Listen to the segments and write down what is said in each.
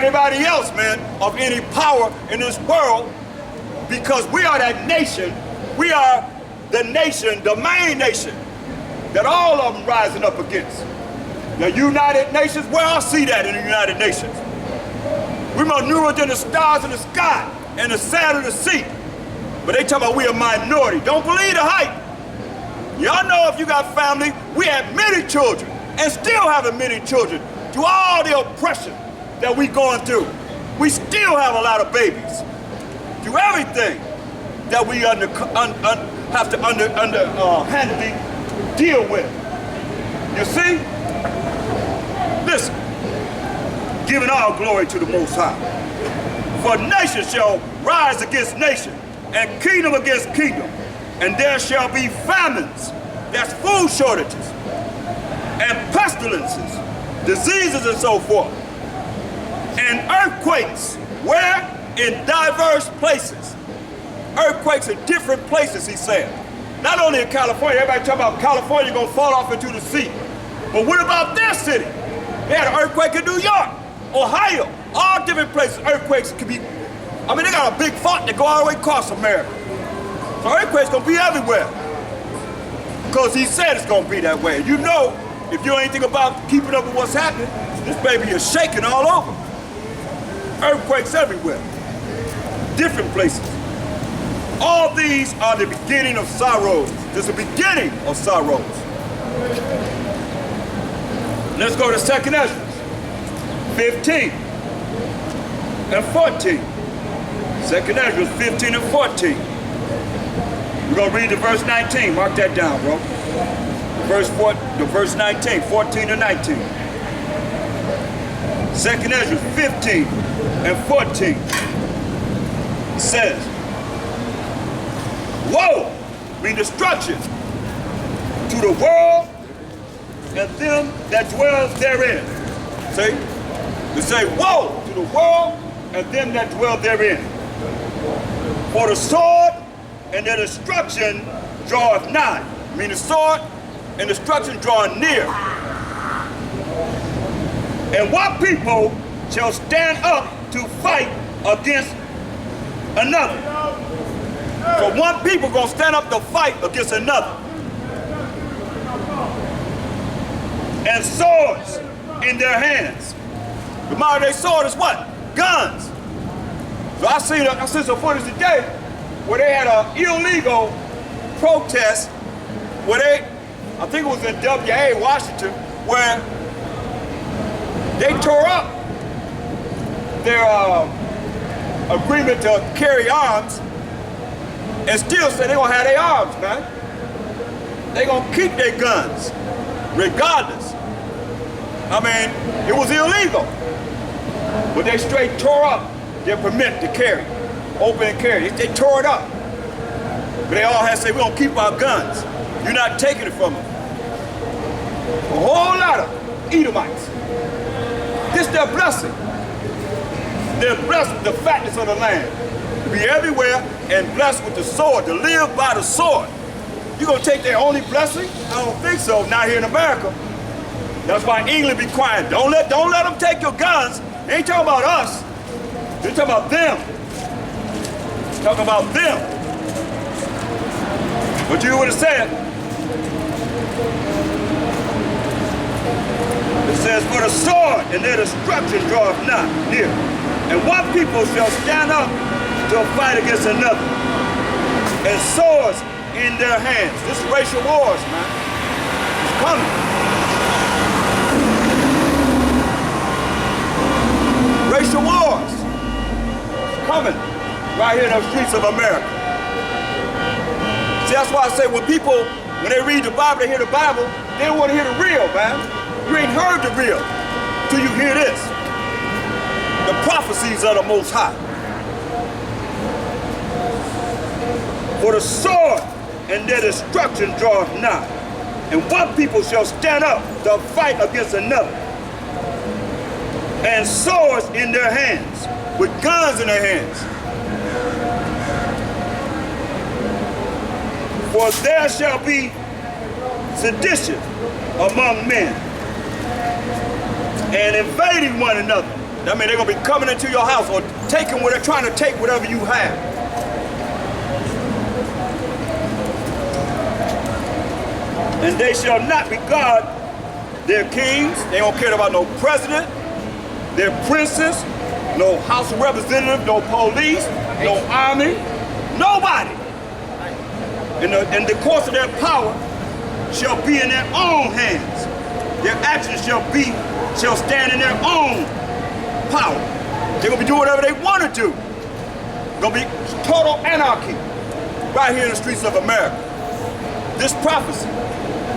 anybody else, man, of any power in this world, because we are that nation. We are the nation, the main nation, that all of them rising up against. The United Nations, where I see that in the United Nations. We're more numerous than the stars in the sky and the sand of the sea. But they talk about we a minority. Don't believe the hype. Y'all know if you got family, we have many children and still having many children through all the oppression that we going through. We still have a lot of babies through everything that we have to handedly deal with. You see? Listen, giving all glory to the Most High. For nation shall rise against nation, and kingdom against kingdom, and there shall be famines, that's food shortages, and pestilences, diseases and so forth, and earthquakes, where? In diverse places. Earthquakes in different places, he said. Not only in California, everybody talking about California gonna fall off into the sea. But what about their city? They had an earthquake in New York, Ohio, all different places. Earthquakes could be, I mean, they got a big fault that go all the way across America. So earthquakes gonna be everywhere. Because he said it's gonna be that way. You know, if you know anything about keeping up with what's happening, this baby is shaking all over. Earthquakes everywhere, different places. All these are the beginning of sorrows. This is the beginning of sorrows. Let's go to 2nd Ezra 15 and 14. 2nd Ezra 15 and 14. We're going to read the verse 19. Mark that down, bro. The verse 19, 14 and 19. 2nd Ezra 15 and 14 says, woe, mean destruction, to the world and them that dwell therein. See? We say, woe to the world and them that dwell therein. For the sword and their destruction draweth nigh. I mean the sword and destruction draweth near. And what people shall stand up to fight against another? So one people gonna stand up to fight against another. And swords in their hands. The modern day sword is what? Guns. So I seen some footage today where they had an illegal protest where I think it was in WA, Washington, where they tore up their agreement to carry arms and still said they gonna have their arms, man. They gonna keep their guns, regardless. I mean, it was illegal, but they straight tore up their permit to carry, open and carry. They tore it up. But they all had to say, we're gonna keep our guns. You're not taking it from them. A whole lot of Edomites. This their blessing. They're blessed with the fatness of the land. To be everywhere and blessed with the sword, to live by the sword. You gonna take their only blessing? I don't think so, not here in America. That's why England be quiet. Don't let them take your guns. They ain't talking about us. They're talking about them. Talking about them. But you would have said, it says, for the sword and their destruction draweth not near. And one people shall stand up to fight against another. And swords in their hands. This is racial wars, man. It's coming. Racial wars. It's coming right here in the streets of America. See, that's why I say when they read the Bible, they hear the Bible, they don't want to hear the real, man. You ain't heard the real till you hear this. The prophecies of the Most High. For the sword and their destruction draweth nigh, and one people shall stand up to fight against another, and swords in their hands, with guns in their hands. For there shall be sedition among men, and invading one another, That means they're going to be coming into your house or taking what they're trying to take whatever you have. And they shall not regard their kings. They don't care about no president, their princes, no House of Representatives, no police, no army, nobody. In the course of their power shall be in their own hands. Their actions shall stand in their own power. They're gonna be doing whatever they want to do. Gonna be total anarchy right here in the streets of America. This prophecy.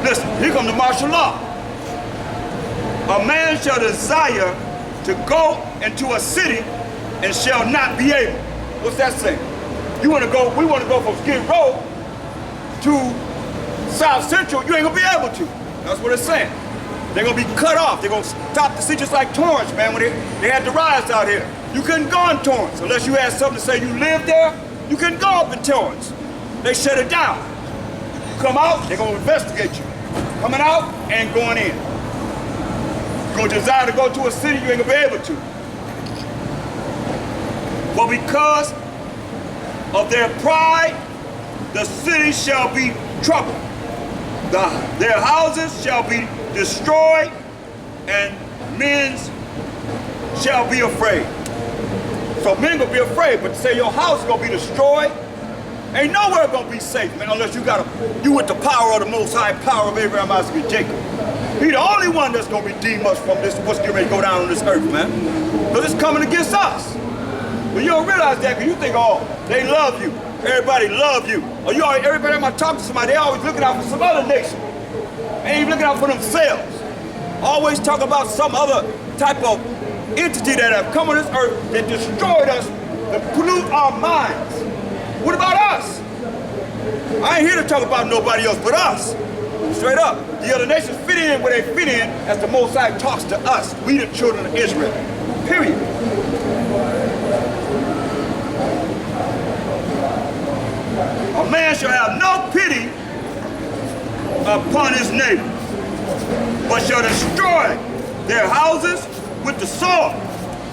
Listen, here comes the martial law. A man shall desire to go into a city and shall not be able. What's that saying? We want to go from Skid Row to South Central, you ain't gonna be able to. That's what it's saying. They're gonna be cut off. They're gonna stop the city just like Torrance, man, when they had the riots out here. You couldn't go in Torrance unless you had something to say you lived there. You couldn't go up in Torrance. They shut it down. You come out, they're gonna investigate you. Coming out and going in. You're gonna desire to go to a city, you ain't gonna be able to. But because of their pride, the city shall be troubled. Their houses shall be destroyed, and men shall be afraid. So men gonna be afraid, but to say your house is gonna be destroyed, ain't nowhere gonna be safe, man, unless you with the power of the Most High, power of Abraham, Isaac, and Jacob. He the only one that's gonna redeem us from this, what's getting ready to go down on this earth, man. Because it's coming against us. But you don't realize that because you think, oh, they love you. Everybody love you. Or everybody time I talk to somebody, they always looking out for some other nation. They ain't looking out for themselves. Always talk about some other type of entity that have come on this earth that destroyed us, that pollute our minds. What about us? I ain't here to talk about nobody else but us. Straight up. The other nations fit in where they fit in as the Most High talks to us, we the children of Israel. Period. A man shall have no pity upon his neighbor, but shall destroy their houses with the sword.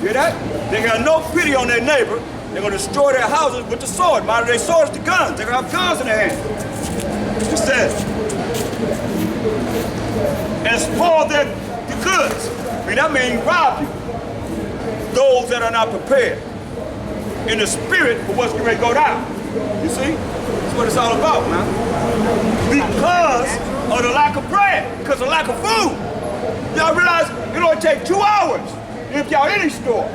Hear that? They got no pity on their neighbor. They're going to destroy their houses with the sword. Mind their swords to guns. They're going to have guns in their hands. It says, and spoil the goods. I mean, that means rob you. Those that are not prepared in the spirit for what's going to go down. You see? That's what it's all about, man. Because of the lack of bread, because of lack of food. Y'all realize it only take 2 hours to empty out any store.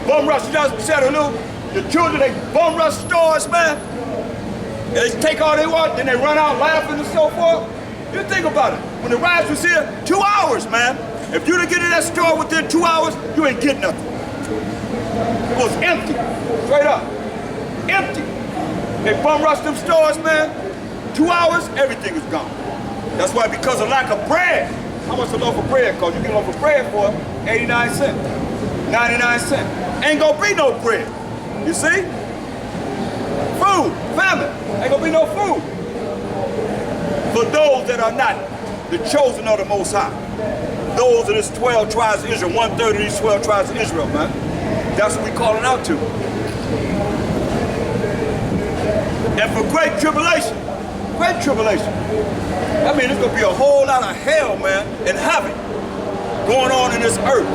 Bum rush, you just said the children, they bum rush stores, man. They take all they want, then they run out laughing and so forth. You think about it. When the riots was here, 2 hours, man. If you didn't get in that store within 2 hours, you ain't getting nothing. It was empty, straight up. Empty. They bum rush them stores, man. 2 hours, everything is gone. That's why, because of lack of bread. How much a loaf of bread cost? You get a loaf of bread for 89 cents, 99 cents. Ain't gonna be no bread. You see? Food, famine. Ain't gonna be no food. For those that are not the chosen of the Most High. Those of this 12 tribes of Israel, 1/3 of these 12 tribes of Israel, man. That's what we calling out to. And for great tribulation, I mean, there's gonna be a whole lot of hell, man, and havoc going on in this earth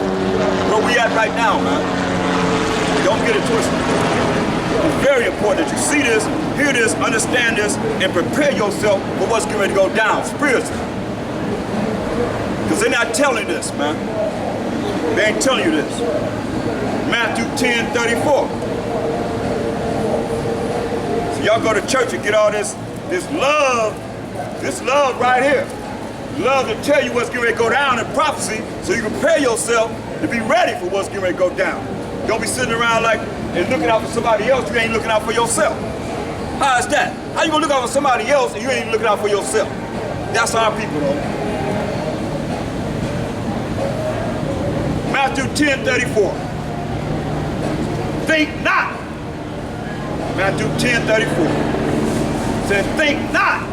where we at right now, man. Don't get it twisted. It's very important that you see this, hear this, understand this, and prepare yourself for what's getting ready to go down spiritually. Because they're not telling you this, man. They ain't telling you this. Matthew 10:34. So y'all go to church and get all this love right here. Love to tell you what's getting ready to go down in prophecy so you can prepare yourself to be ready for what's getting ready to go down. Don't be sitting around like and looking out for somebody else, you ain't looking out for yourself. How is that? How you gonna look out for somebody else and you ain't looking out for yourself? That's our people, though. Matthew 10:34. Think not. Matthew 10:34. Said, think not.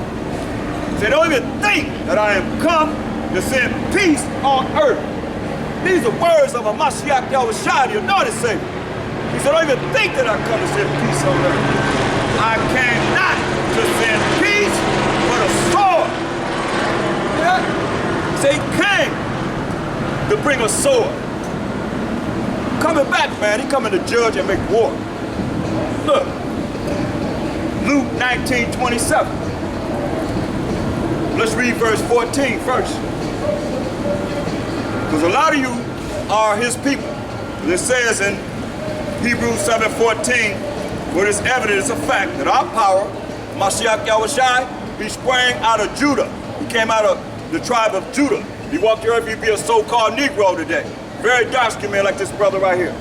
Said, don't even think that I am come to send peace on earth. These are words of a Mashiach Yahushua, the anointed Savior. He said, don't even think that I come to send peace on earth. I came not to send peace, but a sword. Yeah? He said he came to bring a sword. Coming back, man, he coming to judge and make war. Look, Luke 19:27. Let's read verse 14 first. Because a lot of you are his people. It says in Hebrews 7:14, for it is evident, it's a fact, that our power, Mashiach Yahushua, he sprang out of Judah. He came out of the tribe of Judah. He walked the earth, he'd be a so-called Negro today. Very dark-skinned man like this brother right here.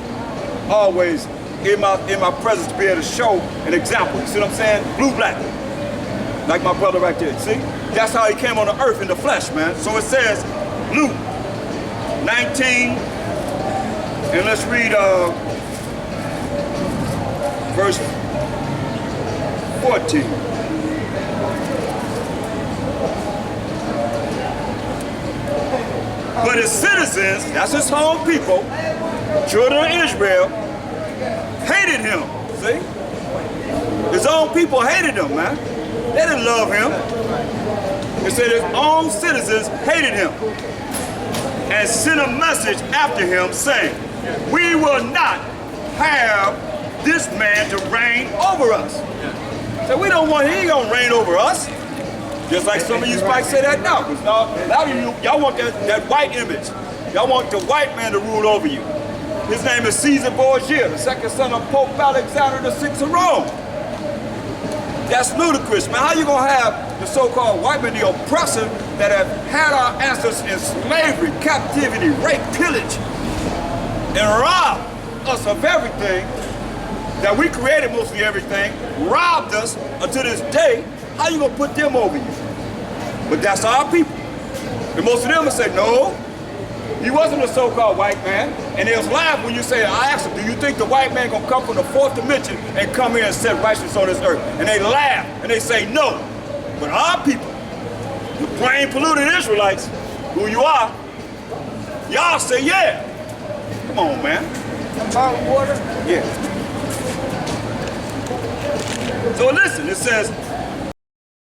Always in my presence to be able to show an example. You see what I'm saying? Blue-black. Like my brother right there, see? That's how he came on the earth in the flesh, man. So it says, Luke 19, and let's read verse 14. But his citizens, that's his home people, children of Israel, hated him, see? His own people hated him, man. They didn't love him. It said his own citizens hated him and sent a message after him saying, we will not have this man to reign over us. So we don't want, he ain't gonna reign over us. Just like some of you might say that now. Because a lot of you, y'all want that white image. Y'all want the white man to rule over you. His name is Caesar Borgia, the second son of Pope Alexander VI of Rome. That's ludicrous, man. How you gonna have the so-called white man, the oppressor that have had our ancestors in slavery, captivity, rape, pillage, and robbed us of everything that we created, mostly everything, robbed us until this day? How you gonna put them over you? But that's our people. And most of them will say, no, he wasn't a so-called white man. And they'll laugh when you say, I asked them, do you think the white man gonna come from the fourth dimension and come here and set righteousness on this earth? And they laugh and they say, no. But our people, the plain polluted Israelites, who you are, y'all say, yeah. Come on, man. Bottled water? Yeah. So listen, it says,